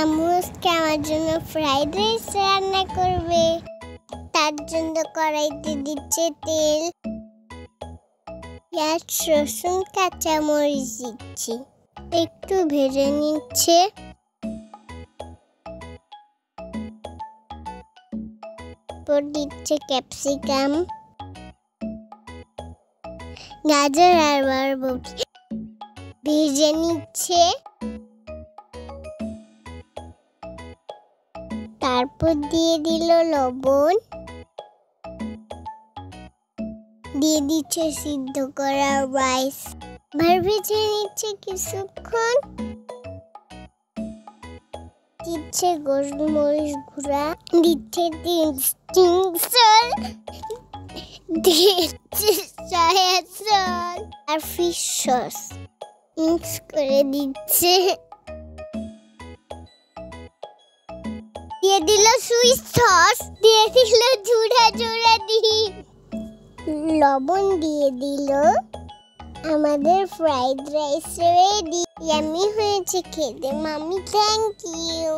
আম্মু আজকে আমার জন্য ফ্রাইড রাইস রান্না করবে। তার জন্য কড়াইতে দিচ্ছে তেল, পেঁয়াজ, রসুন, কাঁচামরিচ দিচ্ছি, একটু ভেজে নিচ্ছে। তারপর দিচ্ছে ক্যাপসিকাম, গাজর আর বরবটি ভেজে নিচ্ছে। তারপর দিয়ে দিল লবণ, দিয়ে দিচ্ছে সিদ্ধ করা রাইস, ভেজে নিচ্ছে কিছুক্ষণ। দিচ্ছে গোলমরিচ গুঁড়া, দিচ্ছে দিচ্ছে সয়া সস আর ফিশ সস, মিক্স করে দিচ্ছে। দিয়ে দিল সুইট সস, দিয়ে দিল জুড়া ডিম, লবণ দিয়ে দিল। আমাদের ফ্রাইড রাইস রেডি। ইয়াম্মি হয়েছে খেতে। Mummy, thank you.